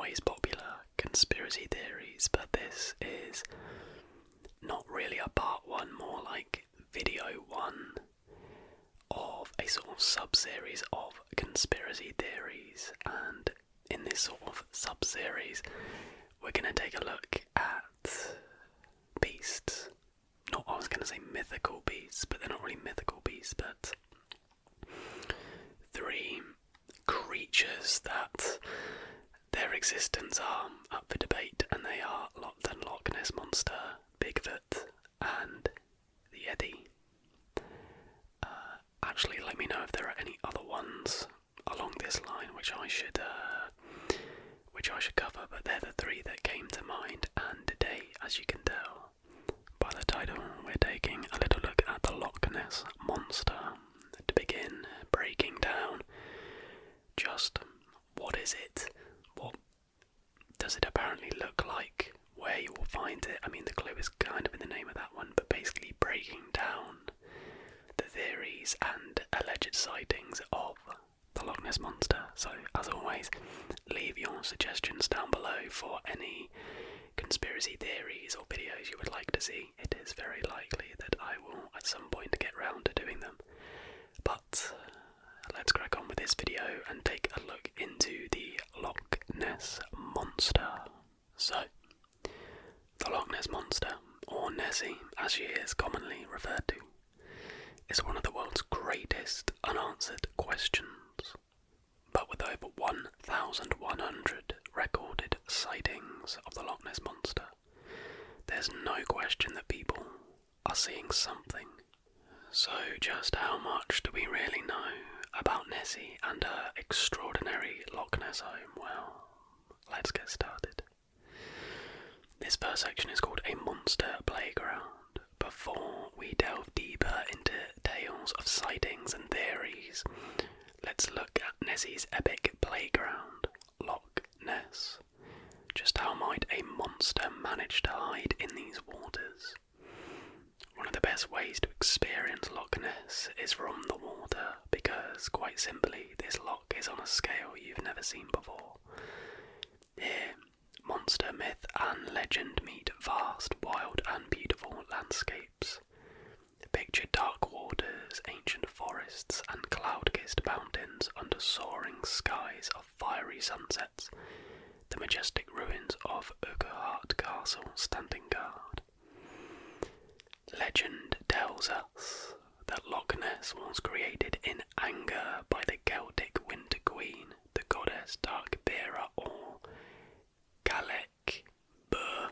always popular conspiracy theories, but this is not really a part one, more like video one of a sort of sub-series of conspiracy theories. And in this sort of sub-series, we're going to take a look at beasts. I was going to say mythical beasts, but they're not really mythical beasts, but 3 creatures that their existence are up for debate, and they are the Loch Ness Monster, Bigfoot, and the Yeti. Actually, let me know if there are any other ones along this line which I should cover, but they're the 3 that came to mind. And today, as you can tell by the title, we're taking a little look at the Loch Ness Monster to begin breaking down just what is it, what does it apparently look like, where you will find it. I mean, the clue is kind of in the name of that one, but basically breaking down the theories and alleged sightings of the Loch Ness Monster. So, as always, leave your suggestions down below for any conspiracy theories or videos you would like to see. It is very likely that I will at some point get round to doing them. But let's crack on with this video and take a look into the Loch Ness Monster. So, the Loch Ness Monster, or Nessie as she is commonly referred to, is one of the world's greatest unanswered questions. But with over 1,100 recorded sightings of the Loch Ness Monster, there's no question that people are seeing something. So just how much do we really know about Nessie and her extraordinary Loch Ness home? Well, let's get started. This first section is called A Monster Playground. Before we delve deeper into tales of sightings and theories, let's look at Nessie's epic playground, Loch Ness. Just how might a monster manage to hide in these waters? One of the best ways to experience Loch Ness is from the water, because quite simply this loch is on a scale you've never seen before. Here, monster myth and legend meet vast, wild and beautiful landscapes. Picture dark waters, ancient forests and cloud-kissed mountains under soaring skies of fiery sunsets, the majestic ruins of Urquhart Castle standing guard. Legend tells us that Loch Ness was created in anger by the Celtic Winter Queen, the goddess Darkbearer, or Galec Bur.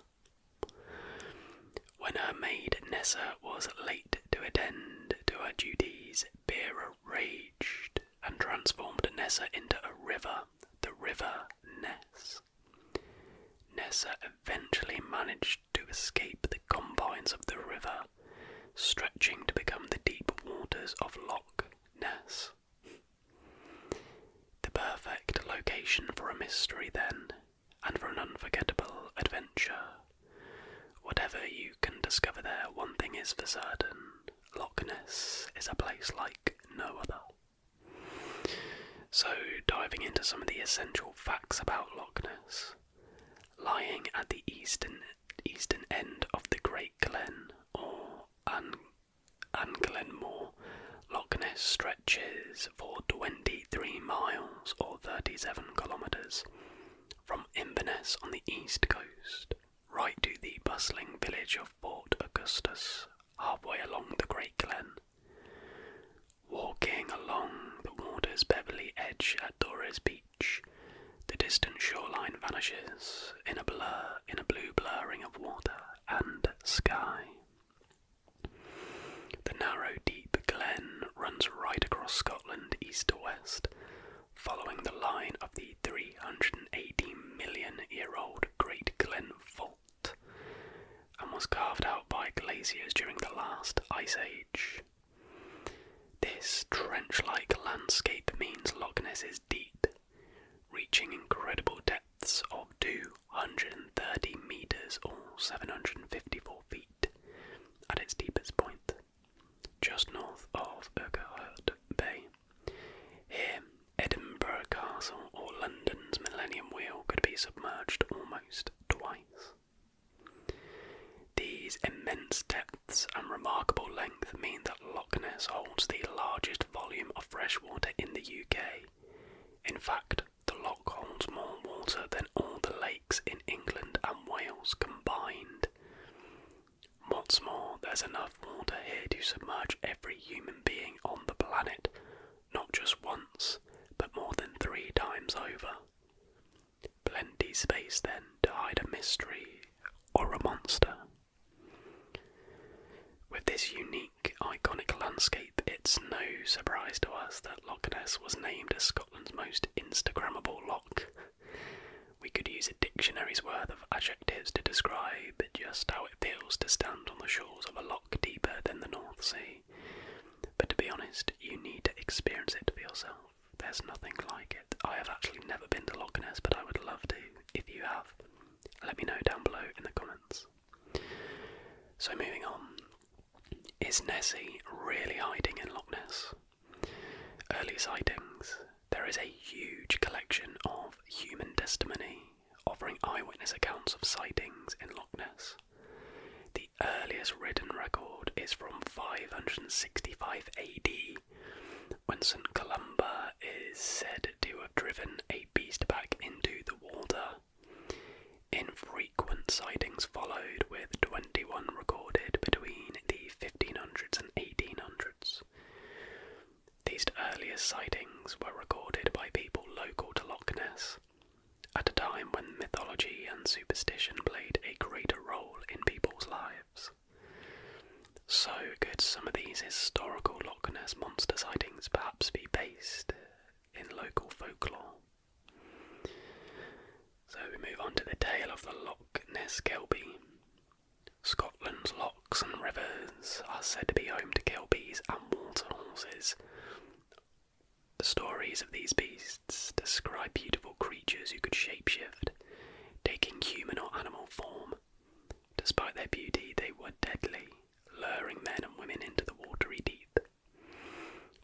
When her maid Nessa was late to attend to her duties, Bearer raged and transformed Nessa into a river, the River Ness. Nessa eventually managed to escape the confines of the river, stretching to become the deep waters of Loch Ness. The perfect location for a mystery then, and for an unforgettable adventure. Whatever you can discover there, one thing is for certain: Loch Ness is a place like no other. So, diving into some of the essential facts about Loch Ness. Lying at the eastern end of the Great Glen, or Glenmore, Loch Ness stretches for 23 miles or 37 kilometres from Inverness on the east coast right to the bustling village of Port Augustus, halfway along the Great Glen. Walking along the water's pebbly edge at Dorr's Beach, the distant shoreline vanishes in a blue blurring of water and sky. The narrow, deep glen runs right across Scotland east to west, following the line of the 380-million-year-old Great Glen Fault, and was carved out by glaciers during the last ice age. This trench-like landscape means Loch Ness is deep, reaching incredible depths of 230 metres or 754 feet at its deepest point, just north of Urquhart Bay. Here, Edinburgh Castle or London's Millennium Wheel could be submerged almost twice. These immense depths and remarkable length mean that Loch Ness holds the largest volume of fresh water in the UK. In fact, the loch holds more water than all the lakes in England and Wales combined. What's more, there's enough water here to submerge every human being on the planet, not just once, but more than 3 times over. Plenty space then to hide a mystery or a monster. With this unique, iconic landscape, it's no surprise to us that Loch Ness was named as Scotland's most Instagrammable loch. We could use a dictionary's worth of adjectives to describe just how it feels to stand on the shores of a loch deeper than the North Sea. But to be honest, you need to experience it for yourself. There's nothing like it. I have actually never been to Loch Ness, but I would love to. If you have, let me know down below in the comments. So moving on. Is Nessie really hiding in Loch Ness? Early sightings. There is a huge collection of human testimony offering eyewitness accounts of sightings in Loch Ness. The earliest written record is from 565 AD, when St. Columba is said to have driven a beast back into the water. Infrequent sightings followed, with 21 recorded between the 1500s and 1800s. These earliest sightings were recorded by people local to Loch Ness, at a time when mythology and superstition played a greater role in people's lives. So could some of these historical Loch Ness monster sightings perhaps be based in local folklore? So we move on to the tale of the Loch Ness Kelpie. Scotland's lochs and rivers are said to be home to kelpies and water horses. The stories of these beasts describe beautiful creatures who could shapeshift, taking human or animal form. Despite their beauty, they were deadly, luring men and women into the watery deep.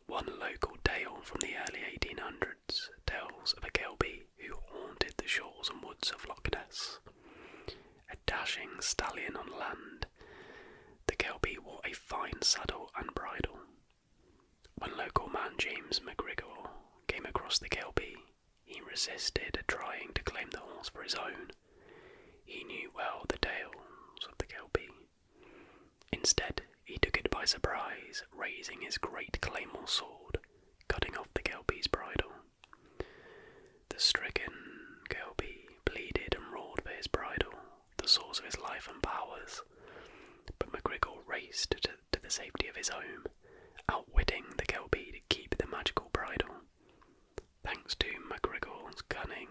One local tale from the early 1800s tells of a kelpie who haunted the shores and woods of Loch Ness. A dashing stallion on land, the kelpie wore a fine saddle and bridle. When local man James McGregor came across the kelpie, he resisted trying to claim the horse for his own. He knew well the tales of the kelpie. Instead, he took it by surprise, raising his great claymore sword, cutting off the kelpie's bridle. The stricken kelpie pleaded and roared for his bridle, the source of his life and powers, but McGregor raced to the safety of his home, outwitting the kelpie to keep the magical bridle. Thanks to McGregor's cunning,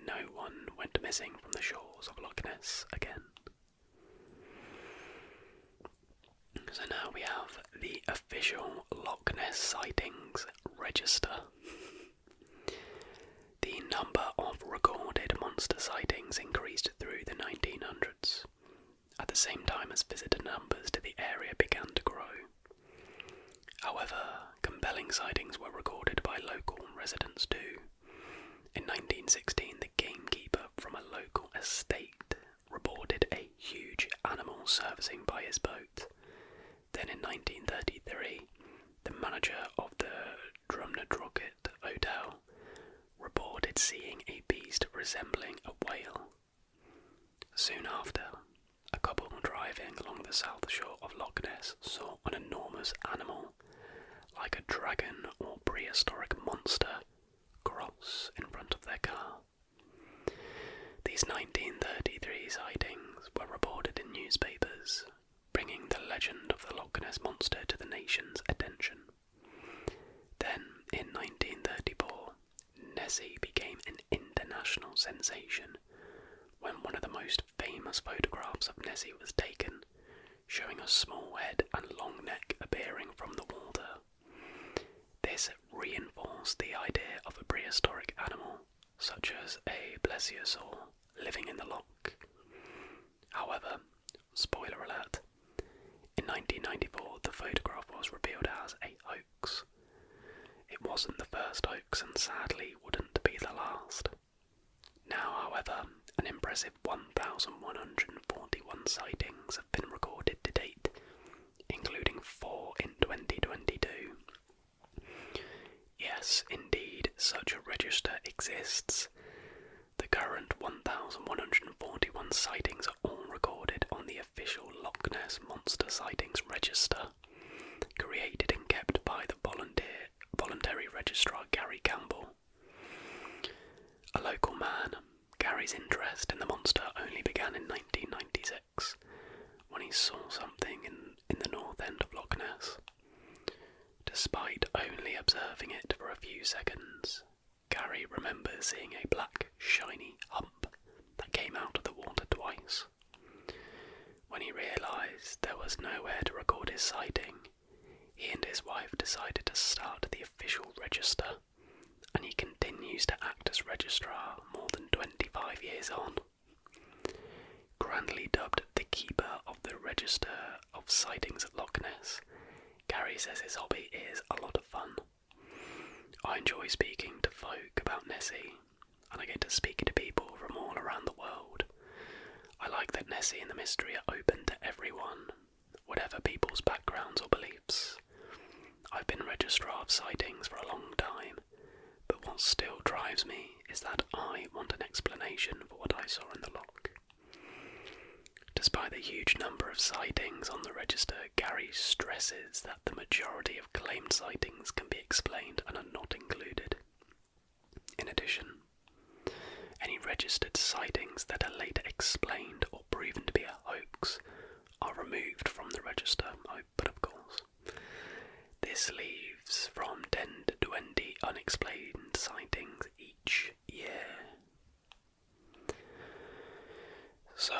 no one went missing from the shores of Loch Ness again. So now we have the official Loch Ness sightings register. The number of recorded monster sightings increased through the 1900s, at the same time as visitor numbers to the area began to grow. However, compelling sightings were recorded by local residents too. In 1916, the gamekeeper from a local estate reported a huge animal surfacing by his boat. Then in 1933, the manager of the Drumnadrocket Hotel reported seeing a beast resembling a whale. Soon after, a couple driving along the south shore of Loch Ness saw an enormous animal, like a dragon or prehistoric monster, cross in front of their car. These 1933 sightings were reported in newspapers, bringing the legend of the Loch Ness monster to the nation's attention. Then, in 1934, Nessie became an international sensation when one of the most famous photographs of Nessie was taken, showing a small head and long neck appearing from the water. This reinforced the idea of a prehistoric animal, such as a plesiosaur, living in the loch. However, spoiler alert, in 1994 the photograph was revealed as a hoax. It wasn't the first hoax and sadly wouldn't be the last. Now, however, An impressive 1,141 sightings have been recorded to date, including 4 in 2022. Yes, indeed, such a register exists. The current 1,141 sightings are all recorded on the official Loch Ness Monster Sightings Register, created and kept by the voluntary registrar Gary Campbell. A local man, Gary's interest in the monster only began in 1996, when he saw something in the north end of Loch Ness. Despite only observing it for a few seconds, Gary remembers seeing a black, shiny hump that came out of the water twice. When he realised there was nowhere to record his sighting, he and his wife decided to start the official register, and he continues to act as registrar more than 25 years on. Grandly dubbed the keeper of the register of sightings at Loch Ness, Gary says his hobby is a lot of fun. I enjoy speaking to folk about Nessie, and I get to speak to people from all around the world. I like that Nessie and the mystery are open to everyone, whatever people's backgrounds or beliefs. I've been registrar of sightings for a long time, but what still drives me is that I want an explanation for what I saw in the loch. Despite the huge number of sightings on the register, Gary stresses that the majority of claimed sightings can be explained and are not included. In addition, any registered sightings that are later explained or proven to be a hoax are removed from the register, but of course, this leaves from 10 to 20 unexplained sightings each year. So,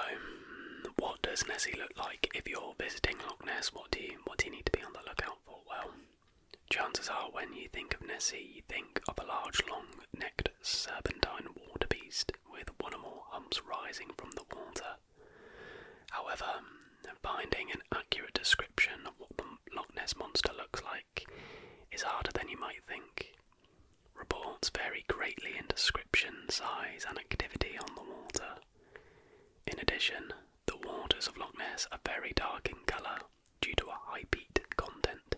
what does Nessie look like if you're visiting Loch Ness? What do you need to be on the lookout for? Well, chances are when you think of Nessie, you think of a large, long-necked serpentine water beast with one or more humps rising from the water. However, finding an accurate description of what the Loch Ness monster looks like is harder than you might think. Reports vary greatly in description, size, and activity on the water. In addition, the waters of Loch Ness are very dark in colour due to a high peat content.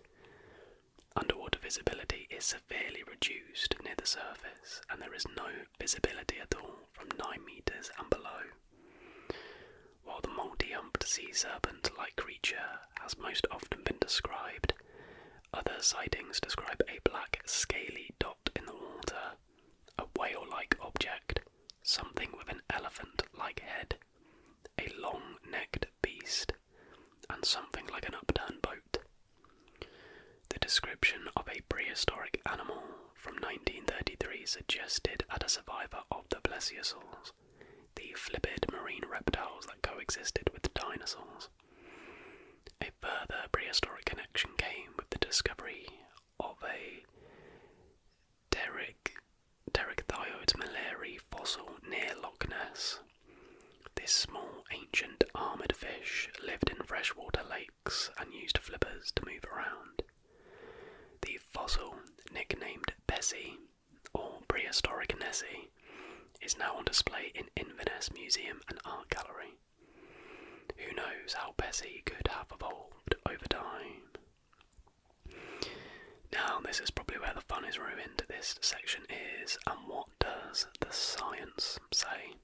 Underwater visibility is severely reduced near the surface, and there is no visibility at all from 9 metres and below. While the multi-humped sea serpent-like creature has most often been described, other sightings describe a black scaly dot in the water, a whale-like object, something with an elephant-like head, a long-necked beast, and something like an upturned boat. The description of a prehistoric animal from 1933 suggested at a survivor of the plesiosaurs, the flippid marine reptiles that coexisted with dinosaurs. A further prehistoric connection came with the discovery of a Pterychthyoids malarii fossil near Loch Ness. This small, ancient, armoured fish lived in freshwater lakes and used flippers to move around. The fossil, nicknamed Bessie, or prehistoric Nessie, is now on display in Inverness Museum and Art Gallery. Who knows how Bessie could have evolved over time? Now, this is probably where the fun is ruined. This section is, and what does the science say?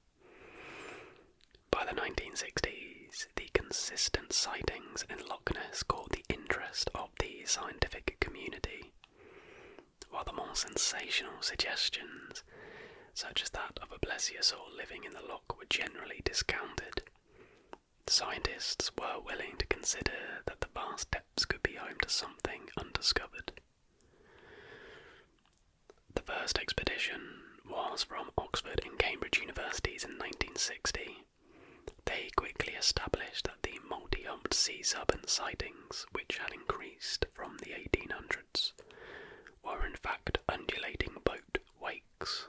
By the 1960s, the consistent sightings in Loch Ness caught the interest of the scientific community, while the more sensational suggestions, such as that of a plesiosaur living in the loch, were generally discounted. Scientists were willing to consider that the vast depths could be home to something undiscovered. The first expedition was from Oxford and Cambridge Universities in 1960. They quickly established that the multi-humped sea serpent sightings, which had increased from the 1800s, were in fact undulating boat wakes.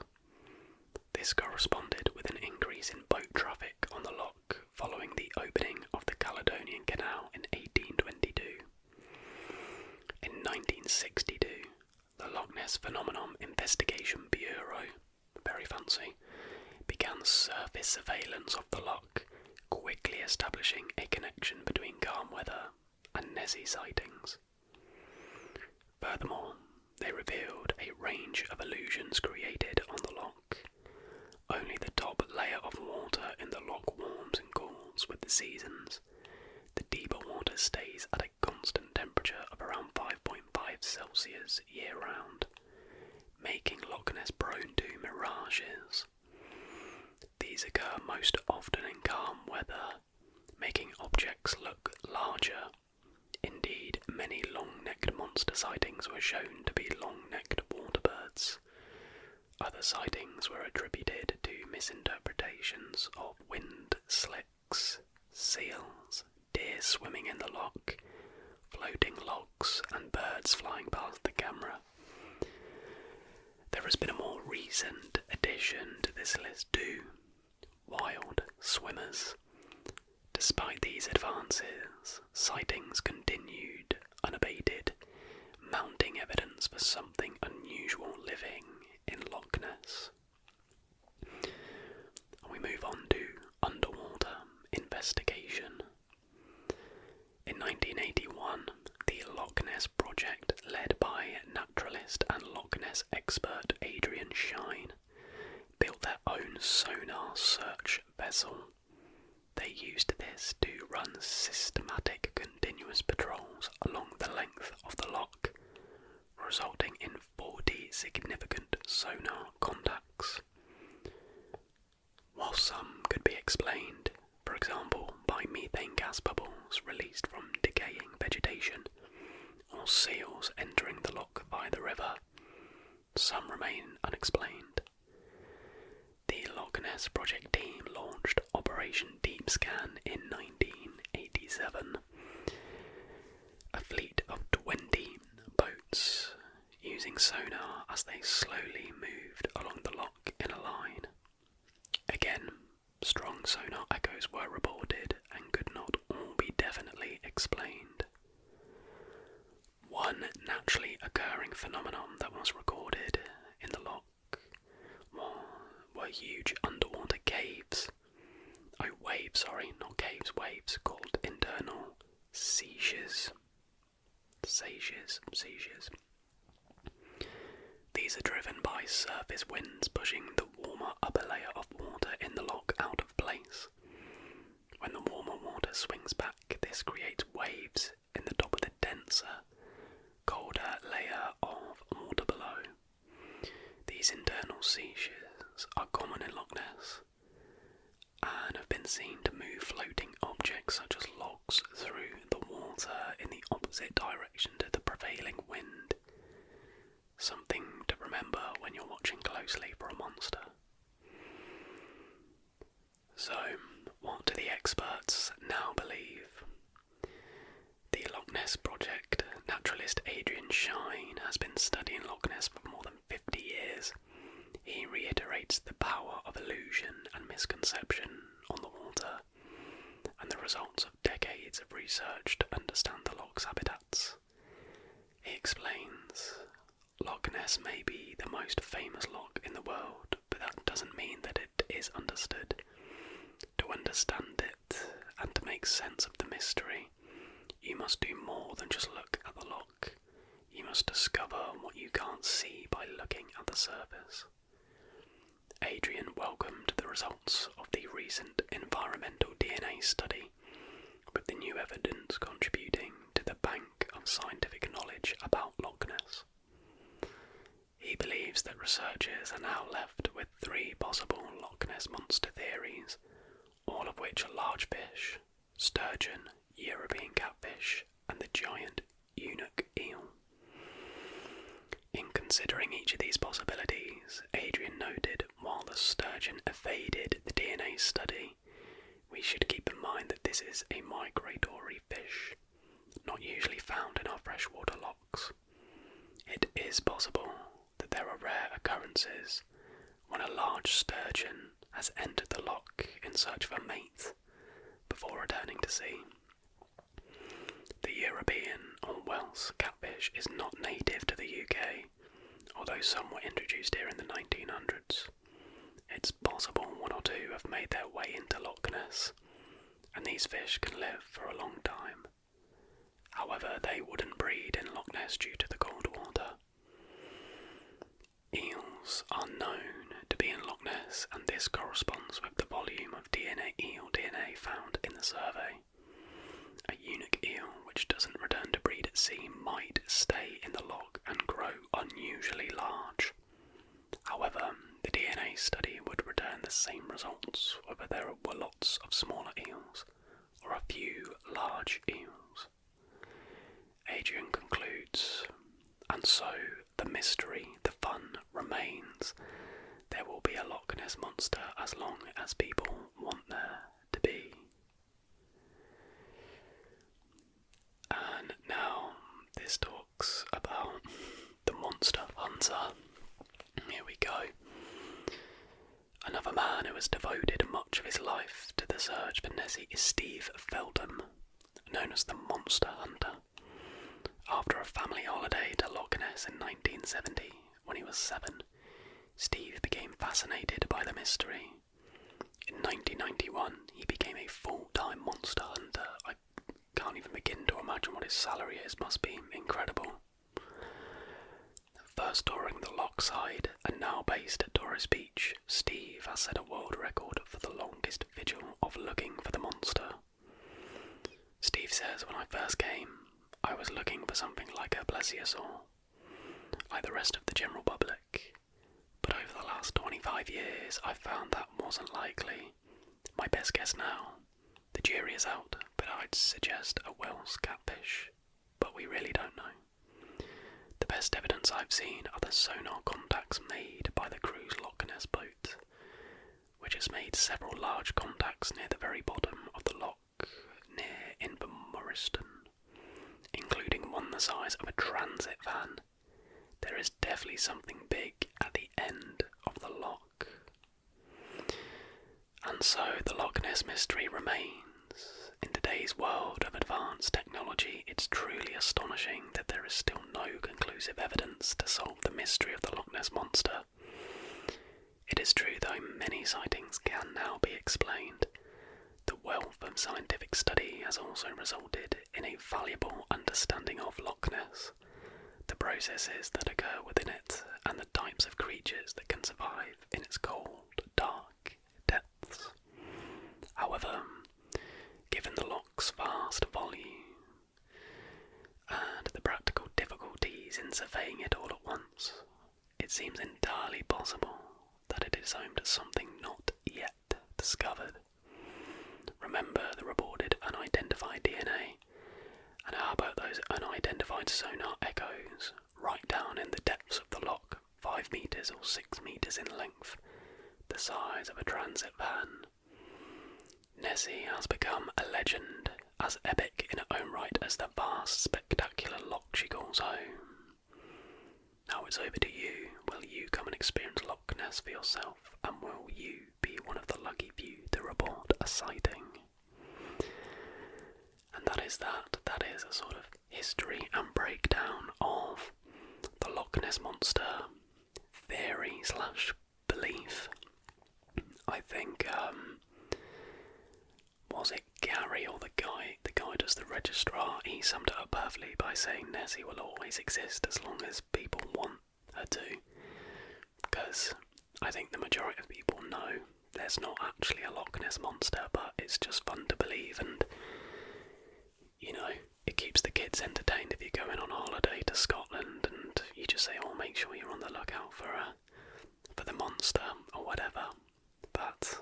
This corresponded with an increase in boat traffic on the loch following the opening of the Caledonian Canal in 1822. In 1962, the Loch Ness Phenomenon Investigation Bureau, very fancy, began surf surface surveillance of the loch, quickly establishing a connection between calm weather and Nessie sightings. Furthermore, they revealed a range of illusions created on the loch. Only the top layer of water in the loch warms and cools with the seasons. The deeper water stays at a constant temperature of around 5.5 Celsius year-round, making Loch Ness prone to mirages. These occur most often in calm weather, making objects look larger. Indeed, many long-necked monster sightings were shown to be long-necked waterbirds. Other sightings were attributed to misinterpretations of wind slicks, seals, deer swimming in the loch, floating logs, and birds flying past the camera. There has been a more recent addition to this list too: wild swimmers. Despite these advances, sightings continued unabated, mounting evidence for something unusual living in Loch Ness. We move on to underwater investigation. In 1981, the Loch Ness project, led by naturalist and Loch Ness expert Adrian Shine, built their own sonar search vessel. They used this to run systematic continuous patrols along the length of the loch, resulting in 40 significant sonar contacts. While some could be explained, for example, by methane gas bubbles released from decaying vegetation, or seals entering the loch by the river, some remain unexplained. The Loch Ness project team launched Operation Deep Scan in 1987. A fleet of 20 boats, using sonar as they slowly moved along the loch in a line. Again, strong sonar echoes were reported and could not all be definitely explained. One naturally occurring phenomenon that was recorded in the loch were huge underwater caves. Waves called internal seiches. These are driven by surface winds pushing the warmer upper layer of water in the loch out of place. When the warmer water swings back, this creates waves in the top of the denser, colder layer of water below. These internal seiches are common in Loch Ness and have been seen to move floating objects such as logs through the water in the opposite direction to the prevailing wind. Something to remember when you're watching closely for a monster. So, what do the experts now believe? The Loch Ness project naturalist Adrian Shine has been studying Loch Ness for more than 50 years. He reiterates the power of illusion and misconception on the water, and the results of decades of research to understand the loch's habitats. He explains, Loch Ness may be the most famous loch in the world, but that doesn't mean that it is understood. To understand it, and to make sense of the mystery, you must do more than just look at the loch. You must discover what you can't see by looking at the surface. Adrian welcomed the results of the recent environmental DNA study, with the new evidence contributing to the bank of scientific knowledge about Loch Ness. He believes that researchers are now left with 3 possible Loch Ness monster theories, all of which are large fish, sturgeon, European catfish, and the giant eunuch eel. In considering each of these possibilities, Adrian noted while the sturgeon evaded the DNA study, we should keep in mind that this is a migratory fish, not usually found in our freshwater lochs. It is possible that there are rare occurrences when a large sturgeon has entered the loch in search of a mate before returning to sea. The European or Welsh catfish is not native to the UK, although some were introduced here in the 1900s. It's possible one or two have made their way into Loch Ness, and these fish can live for a long time. However, they wouldn't breed in Loch Ness due to the cold water. Eels are known to be in Loch Ness, and this corresponds with the volume of eel DNA found in the survey. A eunuch eel which doesn't return to breed at sea might stay in the loch and grow unusually large. However, the DNA study would return the same results whether there were lots of smaller eels or a few large eels. Adrian concludes, and so the mystery, the fun remains. There will be a Loch Ness monster as long as people want there to be. And now this talks about the monster hunter. Here we go. Another man who has devoted much of his life to the search for Nessie is Steve Feldham, known as the Monster Hunter. After a family holiday to Loch Ness in 1970, when he was 7, Steve became fascinated by the mystery. In 1991, he became a full-time monster hunter. I can't even begin to imagine what his salary is. Must be incredible. First touring the Lochside and now based at Doris Beach, Steve has set a world record for the longest vigil of looking for the monster. Steve says, when I first came, I was looking for something like a plesiosaur, like the rest of the general public. But over the last 25 years, I've found that wasn't likely. My best guess now, the jury is out, but I'd suggest a Welsh catfish, but we really don't know. The best evidence I've seen are the sonar contacts made by the crew's Loch Ness boat, which has made several large contacts near the very bottom of the loch near Invermoriston, including one the size of a transit van. There is definitely something big at the end of the loch. And so the Loch Ness mystery remains. In today's world of advanced technology, it's truly astonishing that there is still no conclusive evidence to solve the mystery of the Loch Ness monster. It is true, though, many sightings can now be explained. The wealth of scientific study has also resulted in a valuable understanding of Loch Ness, the processes that occur within it, and the types of creatures that can survive in its cold, dark depths. However, given the loch's vast volume and the practical difficulties in surveying it all at once, it seems entirely possible that it is home to something not yet discovered. Remember the reported unidentified DNA, and how about those unidentified sonar echoes right down in the depths of the loch, 5 meters or 6 meters in length, the size of a transit van. Nessie has become a legend, as epic in her own right as the vast, spectacular loch she calls home. Now it's over to you. Will you come and experience Loch Ness for yourself, and will you be one of the lucky few to report a sighting? And that is that. That is a sort of history and breakdown of the Loch Ness monster theory / belief. I think, was it Gary or the guy does the registrar? He summed it up perfectly by saying Nessie will always exist as long as people want her to. Because I think the majority of people know there's not actually a Loch Ness monster, but it's just fun to believe, and you know, it keeps the kids entertained if you're going on holiday to Scotland and you just say, oh, make sure you're on the lookout for the monster or whatever. But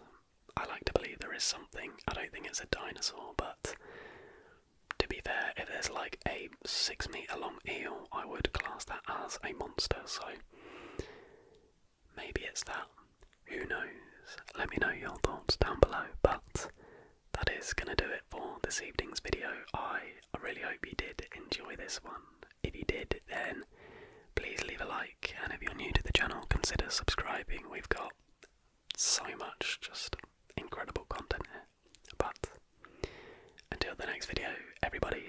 I like to believe there is something. I don't think it's a dinosaur, but to be fair, if there's like a 6 metre long eel, I would class that as a monster, so maybe it's that. Who knows? Let me know your thoughts down below, but that is going to do it for this evening's video. I really hope you did enjoy this one. If you did, then please leave a like, and if you're new to the channel, consider subscribing. We've got so much just incredible content here. But until the next video, everybody,